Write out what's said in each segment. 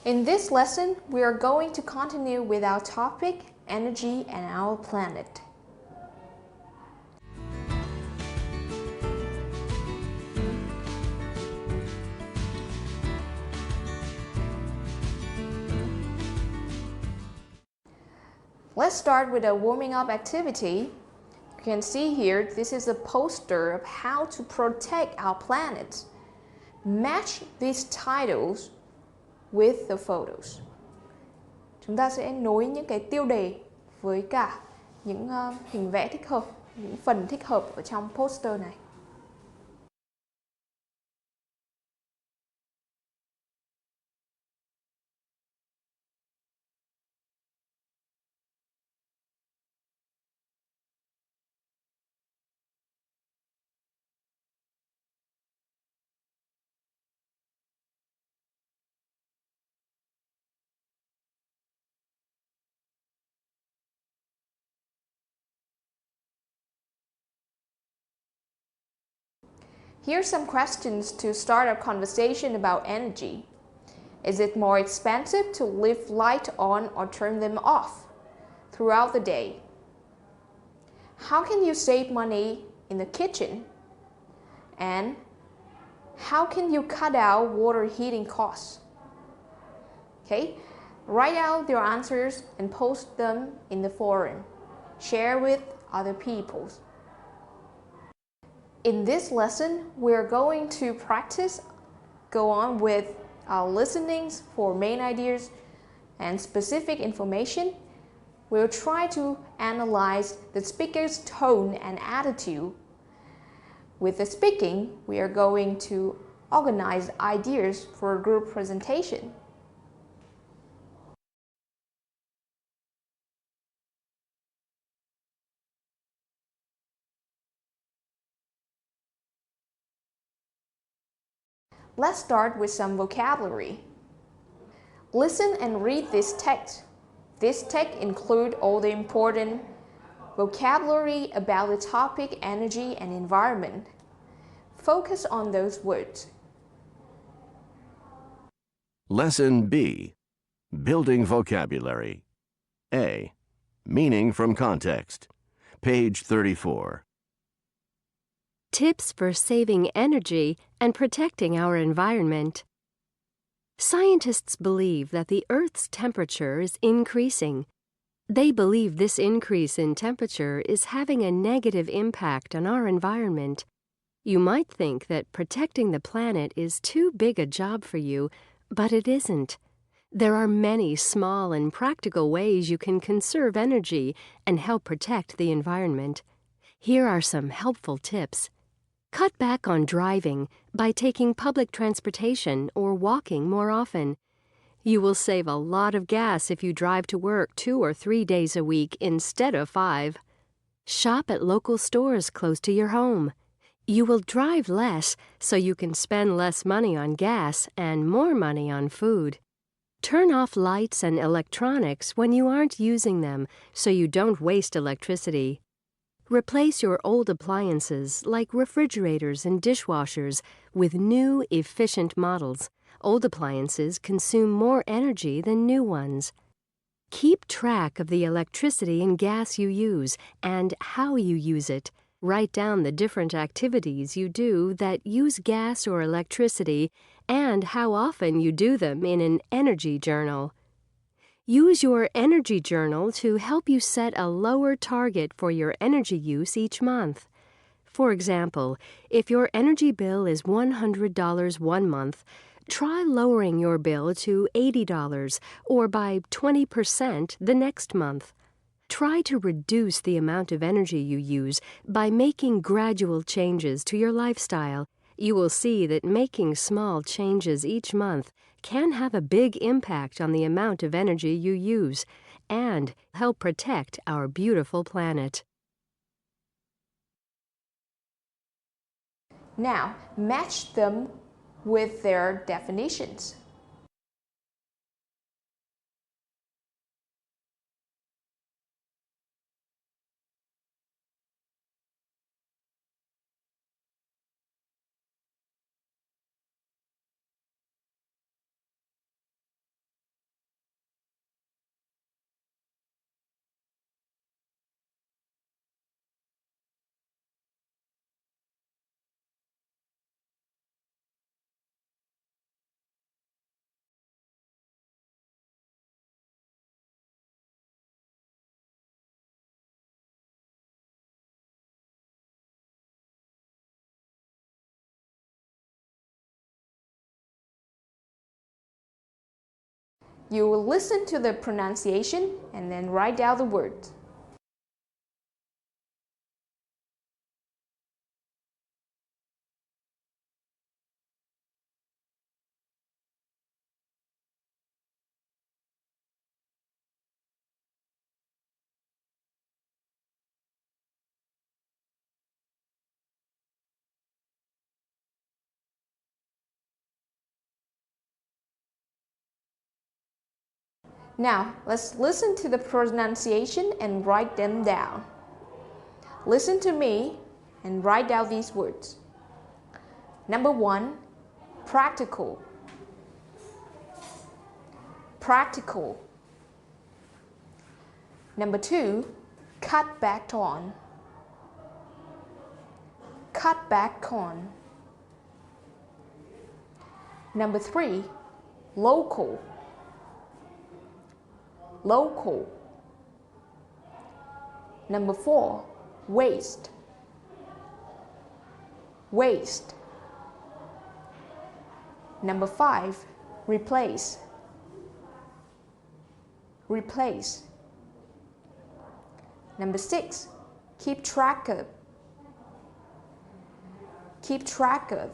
In this lesson, we are going to continue with our topic, energy and our planet. Let's start with a warming up activity. You can see here, this is a poster of how to protect our planet. Match these titles with the photos. Chúng ta sẽ nối những cái tiêu đề với cả những hình vẽ thích hợp, những phần thích hợp ở trong poster này. Here's some questions to start a conversation about energy. Is it more expensive to leave light on or turn them off throughout the day? How can you save money in the kitchen? And how can you cut out water heating costs? Okay, write out your answers and post them in the forum. Share with other people. In this lesson, we're going to go on with our listenings for main ideas and specific information. We'll try to analyze the speaker's tone and attitude. With the speaking, we are going to organize ideas for a group presentation. Let's start with some vocabulary. Listen and read this text. This text includes all the important vocabulary about the topic energy and environment. Focus on those words. Lesson B. Building vocabulary. A. Meaning from context. Page 34. Tips for saving energy and protecting our environment. Scientists believe that the Earth's temperature is increasing. They believe this increase in temperature is having a negative impact on our environment. You might think that protecting the planet is too big a job for you, but it isn't. There are many small and practical ways you can conserve energy and help protect the environment. Here are some helpful tips. Cut back on driving by taking public transportation or walking more often. You will save a lot of gas if you drive to work 2 or 3 days a week instead of 5. Shop at local stores close to your home. You will drive less so you can spend less money on gas and more money on food. Turn off lights and electronics when you aren't using them so you don't waste electricity. Replace your old appliances like refrigerators and dishwashers with new, efficient models. Old appliances consume more energy than new ones. Keep track of the electricity and gas you use and how you use it. Write down the different activities you do that use gas or electricity and how often you do them in an energy journal. Use your energy journal to help you set a lower target for your energy use each month. For example, if your energy bill is $100 one month, try lowering your bill to $80 or by 20% the next month. Try to reduce the amount of energy you use by making gradual changes to your lifestyle. You will see that making small changes each month can have a big impact on the amount of energy you use and help protect our beautiful planet. Now, match them with their definitions. You will listen to the pronunciation and then write down the words. Now, let's listen to the pronunciation and write them down. Listen to me and write down these words. Number 1, practical. Practical. Number 2, cut back on. Cut back on. Number 3, local. Local. Number 4, waste. Waste. Number 5, replace. Replace. Number 6, keep track of. Keep track of.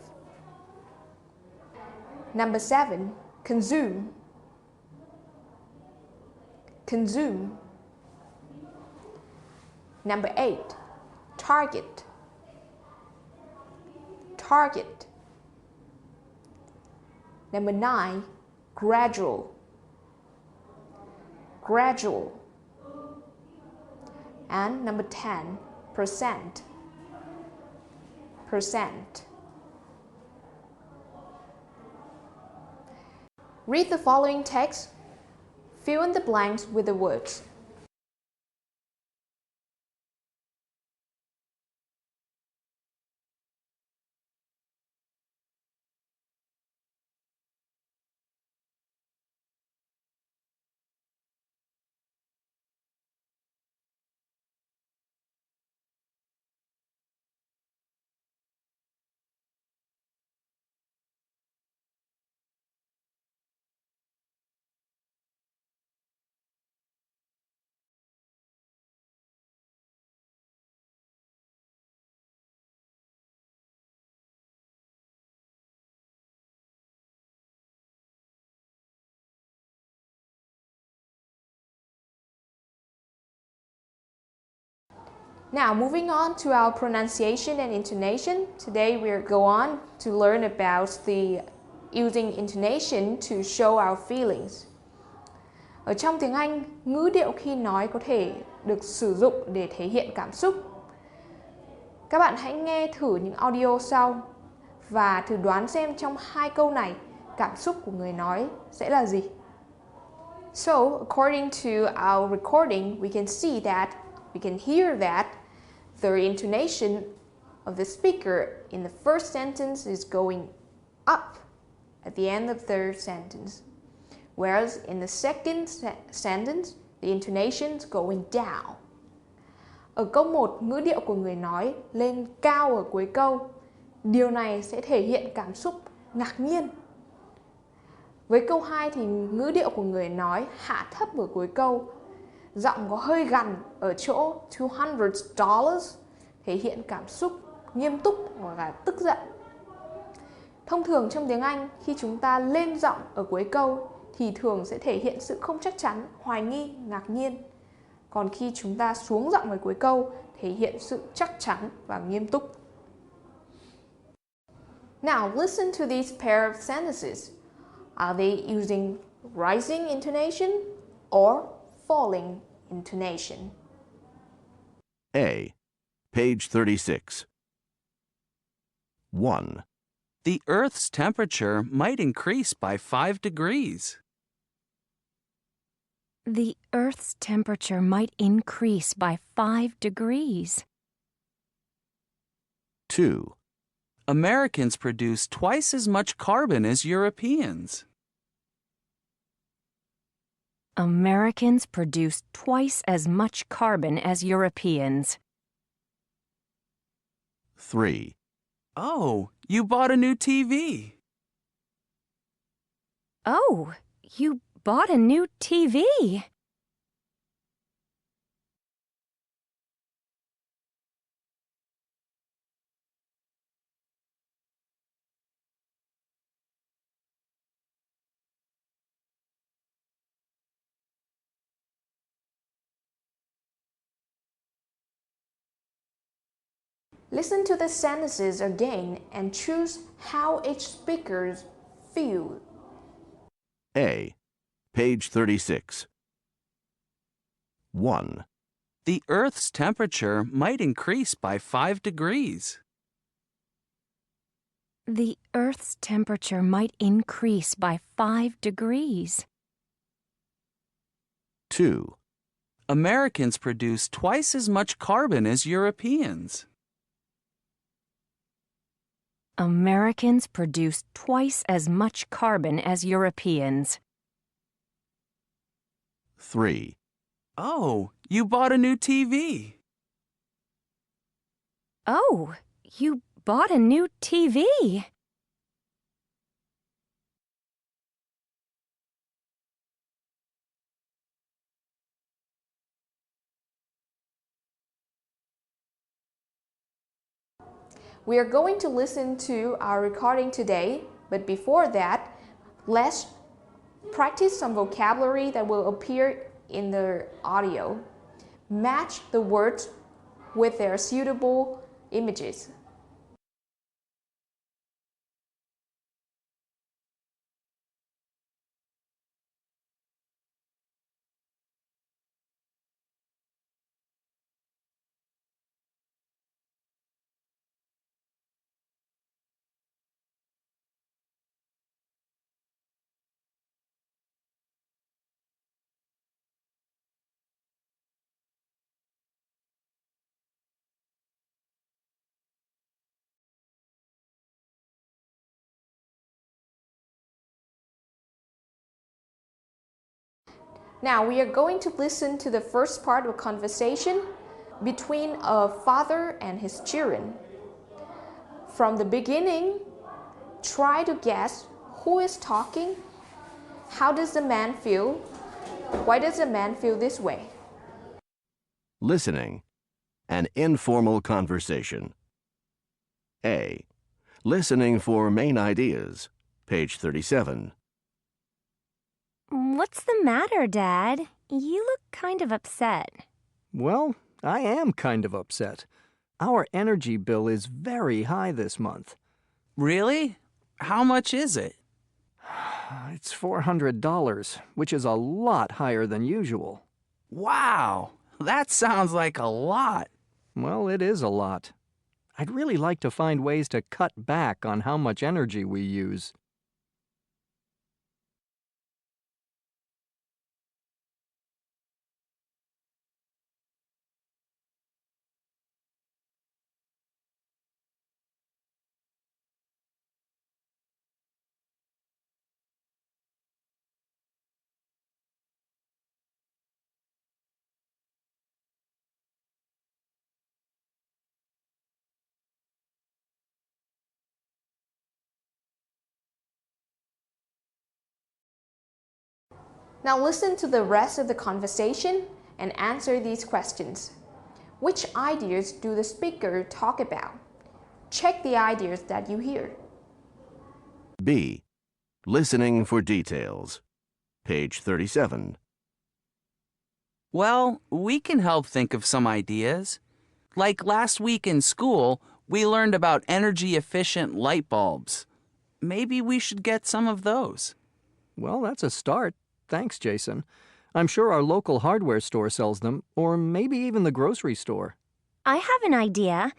Number 7, consume. Consume. Number 8, target. Target. Number 9, gradual. Gradual. And number 10, percent. Percent. Read the following text. Fill in the blanks with the words. Now, moving on to our pronunciation and intonation. Today we'll go on to learn about using intonation to show our feelings. Ở trong tiếng Anh, ngữ điệu khi nói có thể được sử dụng để thể hiện cảm xúc. Các bạn hãy nghe thử những audio sau và thử đoán xem trong 2 câu này cảm xúc của người nói sẽ là gì. So, according to our recording, we can hear that the intonation of the speaker in the first sentence is going up at the end of the sentence, whereas in the second sentence, the intonation is going down. Ở câu 1, ngữ điệu của người nói lên cao ở cuối câu. Điều này sẽ thể hiện cảm xúc ngạc nhiên. Với câu 2 thì ngữ điệu của người nói hạ thấp ở cuối câu. Giọng có hơi gằn ở chỗ $200, thể hiện cảm xúc nghiêm túc hoặc là tức giận. Thông thường trong tiếng Anh, khi chúng ta lên giọng ở cuối câu thì thường sẽ thể hiện sự không chắc chắn, hoài nghi, ngạc nhiên. Còn khi chúng ta xuống giọng ở cuối câu, thể hiện sự chắc chắn và nghiêm túc. Now, listen to these pair of sentences. Are they using rising intonation or falling intonation? A. Page 36. 1. The Earth's temperature might increase by 5 degrees. The Earth's temperature might increase by 5 degrees. 2. Americans produce twice as much carbon as Europeans. Americans produce twice as much carbon as Europeans. 3. Oh, you bought a new TV. Oh, you bought a new TV. Listen to the sentences again and choose how each speaker feels. A. Page 36. 1, The Earth's temperature might increase by 5 degrees. The Earth's temperature might increase by 5 degrees. 2, Americans produce twice as much carbon as Europeans. Americans produce twice as much carbon as Europeans. 3, Oh, you bought a new TV. Oh, you bought a new TV. We are going to listen to our recording today, but before that, let's practice some vocabulary that will appear in the audio. Match the words with their suitable images. Now we are going to listen to the first part of a conversation between a father and his children. From the beginning, try to guess who is talking, how does the man feel, why does the man feel this way? Listening. An informal conversation. A. Listening for main ideas. Page 37. What's the matter, Dad? You look kind of upset. Well, I am kind of upset. Our energy bill is very high this month. Really? How much is it? It's $400, which is a lot higher than usual. Wow, that sounds like a lot. Well, it is a lot. I'd really like to find ways to cut back on how much energy we use. Now listen to the rest of the conversation and answer these questions. Which ideas do the speaker talk about? Check the ideas that you hear. B. Listening for details. Page 37. Well, we can help think of some ideas. Like last week in school, we learned about energy-efficient light bulbs. Maybe we should get some of those. Well, that's a start. Thanks, Jason. I'm sure our local hardware store sells them, or maybe even the grocery store. I have an idea.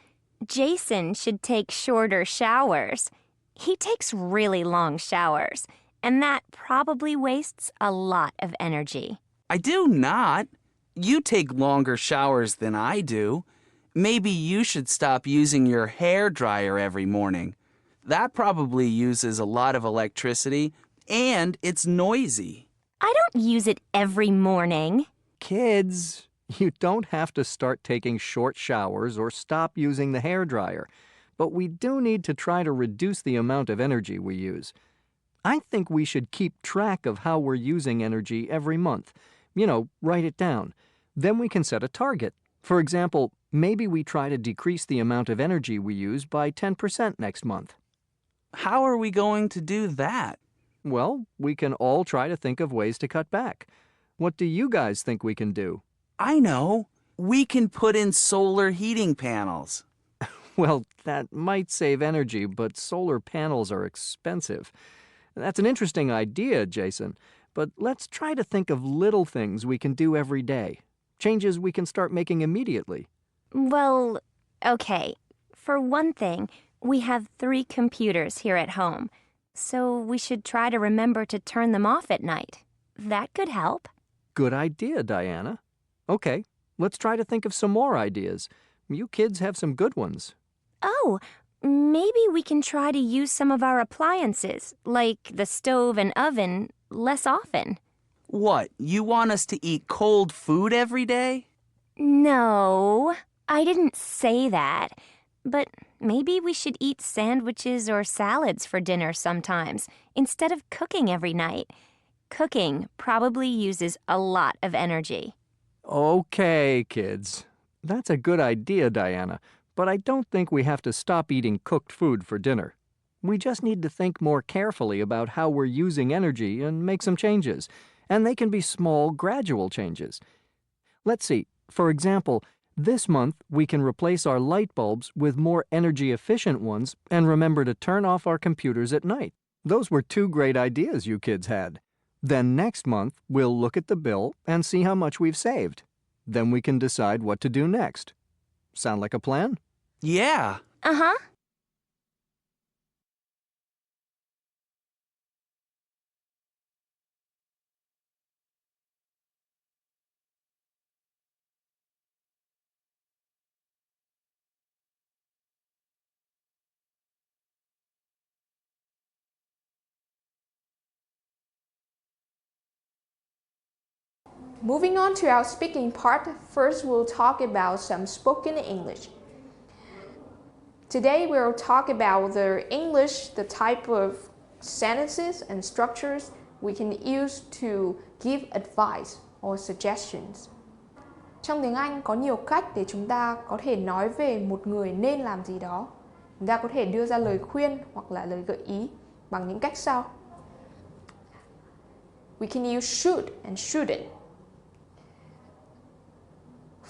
Jason should take shorter showers. He takes really long showers, and that probably wastes a lot of energy. I do not. You take longer showers than I do. Maybe you should stop using your hair dryer every morning. That probably uses a lot of electricity, and it's noisy. I don't use it every morning. Kids, you don't have to start taking short showers or stop using the hairdryer, but we do need to try to reduce the amount of energy we use. I think we should keep track of how we're using energy every month. Write it down. Then we can set a target. For example, maybe we try to decrease the amount of energy we use by 10% next month. How are we going to do that? Well, we can all try to think of ways to cut back. What do you guys think we can do? I know. We can put in solar heating panels. Well, that might save energy, but solar panels are expensive. That's an interesting idea, Jason, but let's try to think of little things we can do every day. Changes we can start making immediately. Well, okay. For one thing, we have 3 computers here at home, so we should try to remember to turn them off at night. That could help. Good idea, Diana. Okay, let's try to think of some more ideas. You kids have some good ones. Oh, maybe we can try to use some of our appliances, like the stove and oven, less often. What, you want us to eat cold food every day? No, I didn't say that. But maybe we should eat sandwiches or salads for dinner sometimes, instead of cooking every night. Cooking probably uses a lot of energy. Okay, kids. That's a good idea, Diana, but I don't think we have to stop eating cooked food for dinner. We just need to think more carefully about how we're using energy and make some changes, and they can be small, gradual changes. Let's see. For example, this month we can replace our light bulbs with more energy-efficient ones and remember to turn off our computers at night. Those were 2 great ideas you kids had. Then next month, we'll look at the bill and see how much we've saved. Then we can decide what to do next. Sound like a plan? Yeah. Uh-huh. Moving on to our speaking part, first we'll talk about some spoken English. Today we'll talk about the type of sentences and structures we can use to give advice or suggestions. Trong tiếng Anh có nhiều cách để chúng ta có thể nói về một người nên làm gì đó. Chúng ta có thể đưa ra lời khuyên hoặc là lời gợi ý bằng những cách sau. We can use should and shouldn't.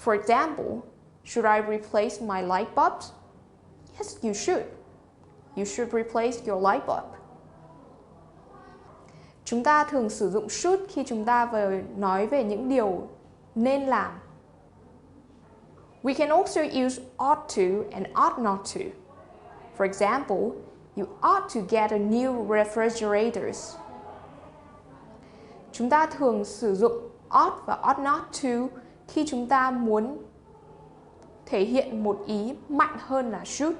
For example, should I replace my light bulbs? Yes, you should. You should replace your light bulb. Chúng ta thường sử dụng should khi chúng ta nói về những điều nên làm. We can also use ought to and ought not to. For example, you ought to get a new refrigerators. Chúng ta thường sử dụng ought và ought not to khi chúng ta muốn thể hiện một ý mạnh hơn là should.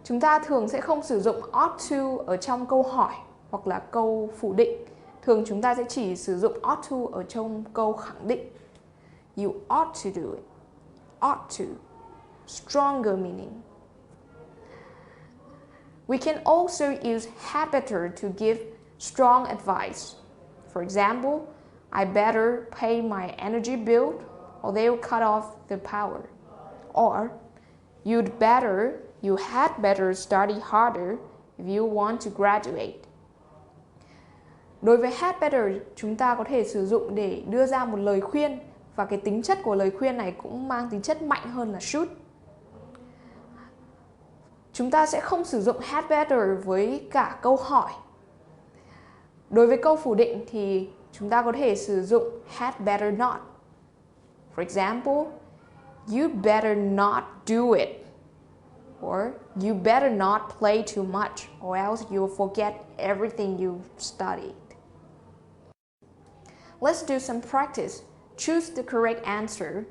Chúng ta thường sẽ không sử dụng ought to ở trong câu hỏi hoặc là câu phủ định. Thường chúng ta sẽ chỉ sử dụng ought to ở trong câu khẳng định. You ought to do it. Ought to. Stronger meaning. We can also use had better to give strong advice. For example, I better pay my energy bill or they'll cut off the power. Or, you had better study harder if you want to graduate. Đối với had better, chúng ta có thể sử dụng để đưa ra một lời khuyên và cái tính chất của lời khuyên này cũng mang tính chất mạnh hơn là should. Chúng ta sẽ không sử dụng had better với cả câu hỏi. Đối với câu phủ định thì chúng ta có thể sử dụng had better not. For example, you better not do it. Or you better not play too much or else you'll forget everything you've studied. Let's do some practice. Choose the correct answer.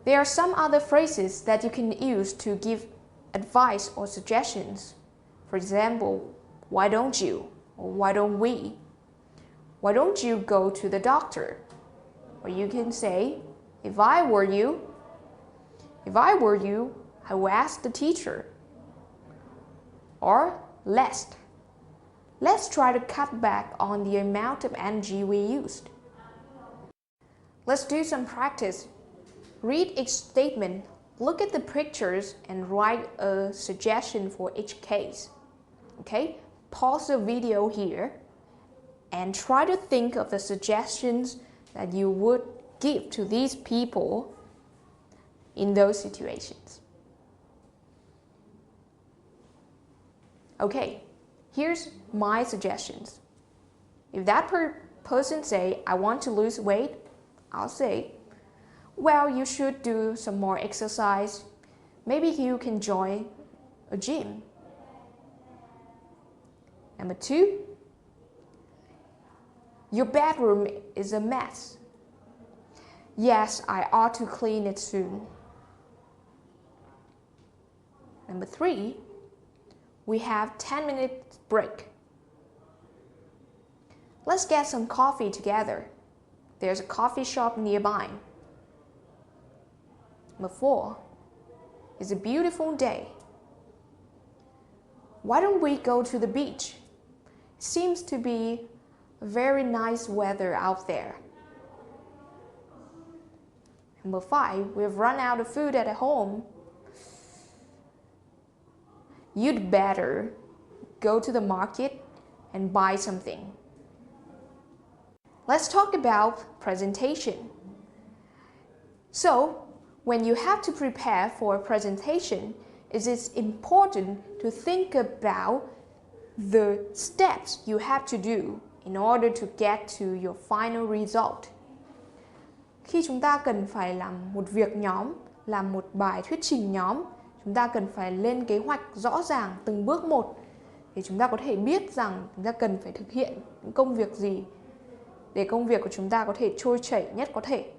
There are some other phrases that you can use to give advice or suggestions. For example, why don't you? Or why don't we? Why don't you go to the doctor? Or you can say, if I were you, I would ask the teacher. Or let's try to cut back on the amount of energy we used. Let's do some practice. Read each statement, look at the pictures, and write a suggestion for each case. Okay? Pause the video here and try to think of the suggestions that you would give to these people in those situations. Okay, here's my suggestions. If that person say, I want to lose weight, I'll say, well, you should do some more exercise. Maybe you can join a gym. Number 2, your bedroom is a mess. Yes, I ought to clean it soon. Number 3, we have 10-minute break. Let's get some coffee together. There's a coffee shop nearby. Number 4, it's a beautiful day. Why don't we go to the beach? It seems to be very nice weather out there. Number 5, we've run out of food at home. You'd better go to the market and buy something. Let's talk about presentation. So, when you have to prepare for a presentation, it is important to think about the steps you have to do in order to get to your final result. Khi chúng ta cần phải làm một việc nhóm, làm một bài thuyết trình nhóm, chúng ta cần phải lên kế hoạch rõ ràng từng bước một để chúng ta có thể biết rằng chúng ta cần phải thực hiện những công việc gì để công việc của chúng ta có thể trôi chảy nhất có thể.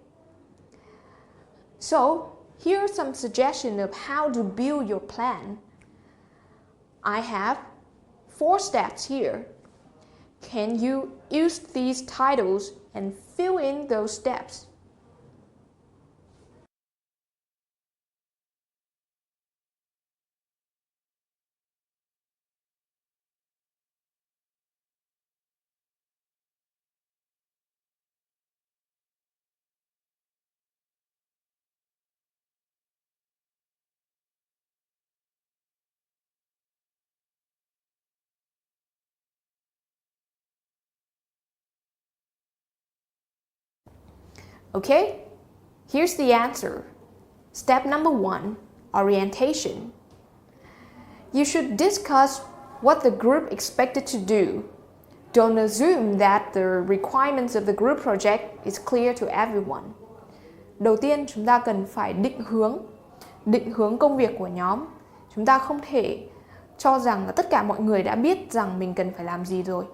So, here are some suggestions of how to build your plan. I have 4 steps here. Can you use these titles and fill in those steps? Okay, here's the answer. Step number 1, orientation. You should discuss what the group expected to do. Don't assume that the requirements of the group project is clear to everyone. Đầu tiên, chúng ta cần phải định hướng công việc của nhóm. Chúng ta không thể cho rằng là tất cả mọi người đã biết rằng mình cần phải làm gì rồi.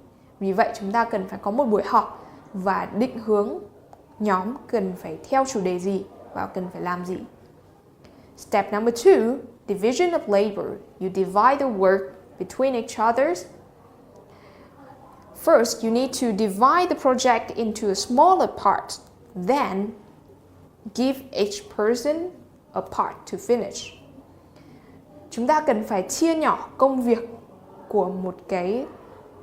Vì vậy, chúng ta cần phải có một buổi họp và định hướng nhóm cần phải theo chủ đề gì và cần phải làm gì. Step number 2, division of labor. You divide the work between each others. First, you need to divide the project into smaller parts. Then, give each person a part to finish. Chúng ta cần phải chia nhỏ công việc của một cái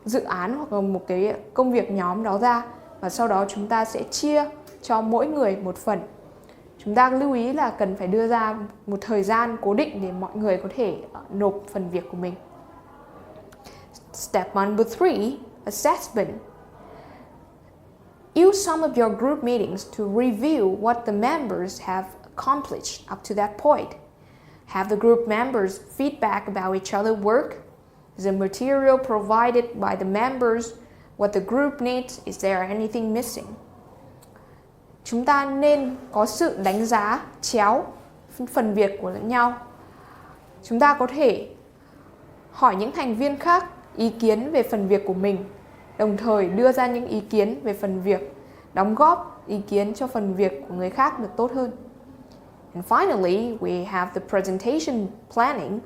dự án hoặc là một cái công việc nhóm đó ra và sau đó chúng ta sẽ chia cho mỗi người một phần. Chúng ta lưu ý là cần phải đưa ra một thời gian cố định để mọi người có thể nộp phần việc của mình. Step number 3, assessment. Use some of your group meetings to review what the members have accomplished up to that point. Have the group members feedback about each other's work. Is the material provided by the members what the group needs? Is there anything missing? Chúng ta nên có sự đánh giá chéo phần việc của lẫn nhau. Chúng ta có thể hỏi những thành viên khác ý kiến về phần việc của mình, đồng thời đưa ra những ý kiến về phần việc, đóng góp ý kiến cho phần việc của người khác được tốt hơn. And finally, we have the presentation planning.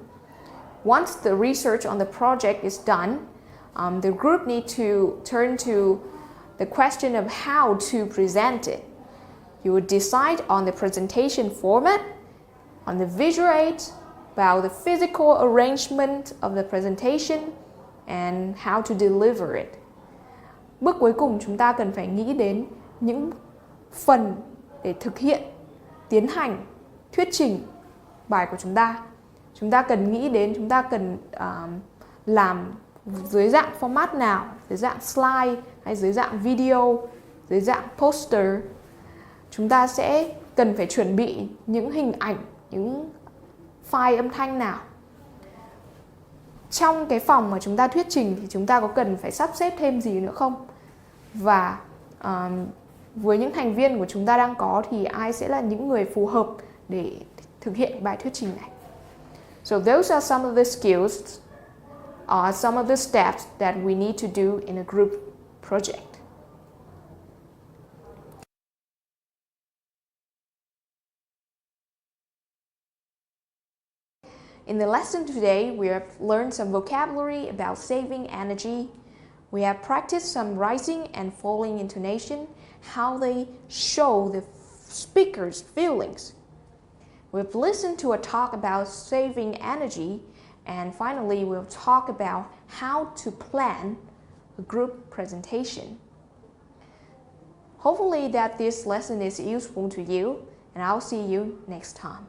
Once the research on the project is done, the group need to turn to the question of how to present it. You would decide on the presentation format, on the visual aid, about the physical arrangement of the presentation, and how to deliver it. Bước cuối cùng chúng ta cần phải nghĩ đến những phần để thực hiện, tiến hành, thuyết trình bài của chúng ta. Chúng ta cần nghĩ đến, chúng ta cần làm dưới dạng format nào, dưới dạng slide hay dưới dạng video, dưới dạng poster. Chúng ta sẽ cần phải chuẩn bị những hình ảnh, những file âm thanh nào. Trong cái phòng mà chúng ta thuyết trình thì chúng ta có cần phải sắp xếp thêm gì nữa không? Và với những thành viên của chúng ta đang có thì ai sẽ là những người phù hợp để thực hiện bài thuyết trình này? So those are some of the skills, some of the steps that we need to do in a group project. In the lesson today, we have learned some vocabulary about saving energy. We have practiced some rising and falling intonation, how they show the speaker's feelings. We've listened to a talk about saving energy, and finally we'll talk about how to plan a group presentation. Hopefully that this lesson is useful to you, and I'll see you next time.